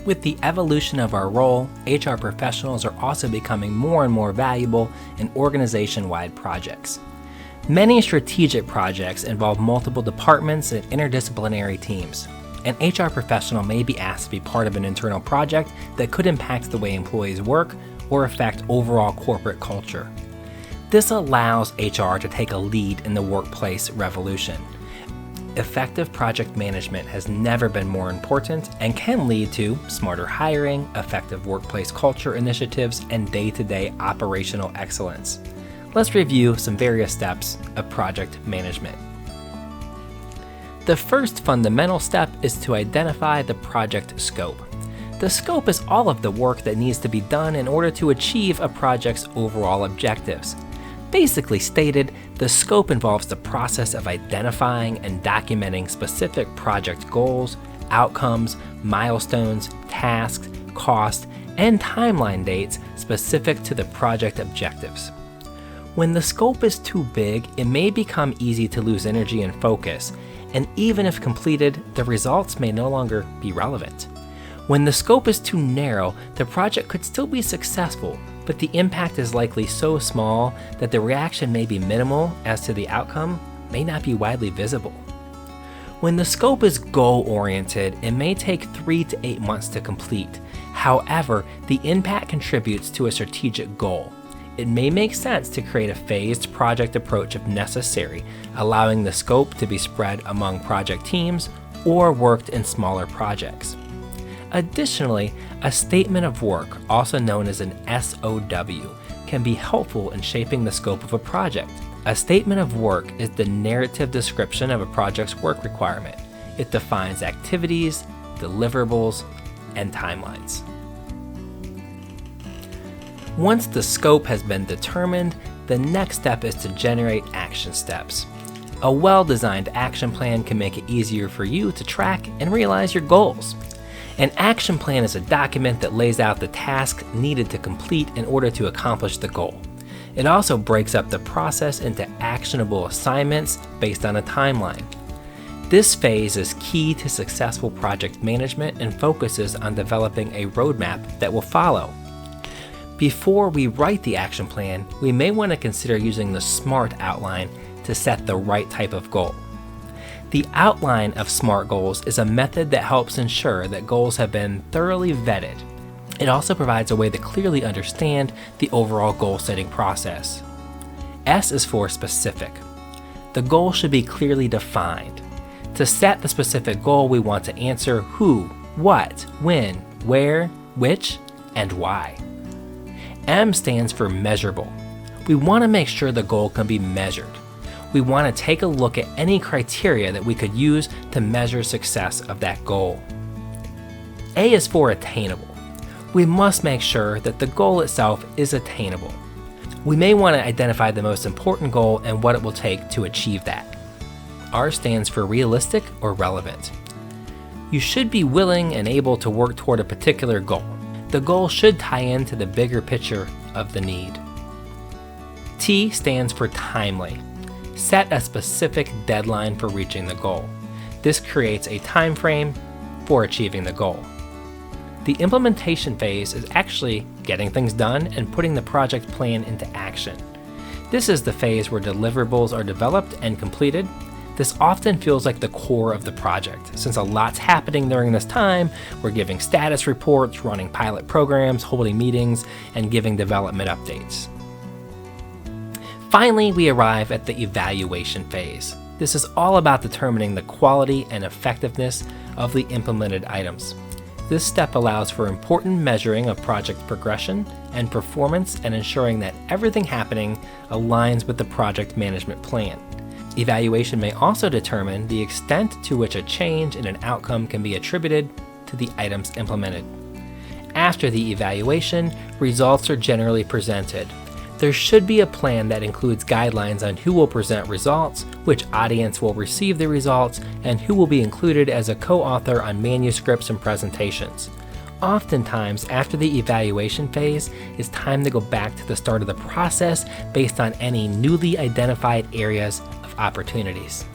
With the evolution of our role, HR professionals are also becoming more and more valuable in organization-wide projects. Many strategic projects involve multiple departments and interdisciplinary teams. An HR professional may be asked to be part of an internal project that could impact the way employees work or affect overall corporate culture. This allows HR to take a lead in the workplace revolution. Effective project management has never been more important and can lead to smarter hiring, effective workplace culture initiatives, and day-to-day operational excellence. Let's review some various steps of project management. The first fundamental step is to identify the project scope. The scope is all of the work that needs to be done in order to achieve a project's overall objectives. Basically stated, the scope involves the process of identifying and documenting specific project goals, outcomes, milestones, tasks, cost, and timeline dates specific to the project objectives. When the scope is too big, it may become easy to lose energy and focus, and even if completed, the results may no longer be relevant. When the scope is too narrow, the project could still be successful, but the impact is likely so small that the reaction may be minimal as to the outcome may not be widely visible. When the scope is goal-oriented, it may take 3 to 8 months to complete. However, the impact contributes to a strategic goal. It may make sense to create a phased project approach if necessary, allowing the scope to be spread among project teams or worked in smaller projects. Additionally, a statement of work, also known as an SOW, can be helpful in shaping the scope of a project. A statement of work is the narrative description of a project's work requirement. It defines activities, deliverables, and timelines. Once the scope has been determined, the next step is to generate action steps. A well-designed action plan can make it easier for you to track and realize your goals. An action plan is a document that lays out the tasks needed to complete in order to accomplish the goal. It also breaks up the process into actionable assignments based on a timeline. This phase is key to successful project management and focuses on developing a roadmap that will follow. Before we write the action plan, we may want to consider using the S.M.A.R.T outline to set the right type of goal. The outline of SMART goals is a method that helps ensure that goals have been thoroughly vetted. It also provides a way to clearly understand the overall goal-setting process. S is for specific. The goal should be clearly defined. To set the specific goal, we want to answer who, what, when, where, which, and why. M stands for measurable. We want to make sure the goal can be measured. We want to take a look at any criteria that we could use to measure success of that goal. A is for attainable. We must make sure that the goal itself is attainable. We may want to identify the most important goal and what it will take to achieve that. R stands for realistic or relevant. You should be willing and able to work toward a particular goal. The goal should tie into the bigger picture of the need. T stands for timely. Set a specific deadline for reaching the goal. This creates a time frame for achieving the goal. The implementation phase is actually getting things done and putting the project plan into action. This is the phase where deliverables are developed and completed. This often feels like the core of the project. Since a lot's happening during this time, we're giving status reports, running pilot programs, holding meetings, and giving development updates. Finally, we arrive at the evaluation phase. This is all about determining the quality and effectiveness of the implemented items. This step allows for important measuring of project progression and performance and ensuring that everything happening aligns with the project management plan. Evaluation may also determine the extent to which a change in an outcome can be attributed to the items implemented. After the evaluation, results are generally presented. There should be a plan that includes guidelines on who will present results, which audience will receive the results, and who will be included as a co-author on manuscripts and presentations. Oftentimes, after the evaluation phase, it's time to go back to the start of the process based on any newly identified areas of opportunities.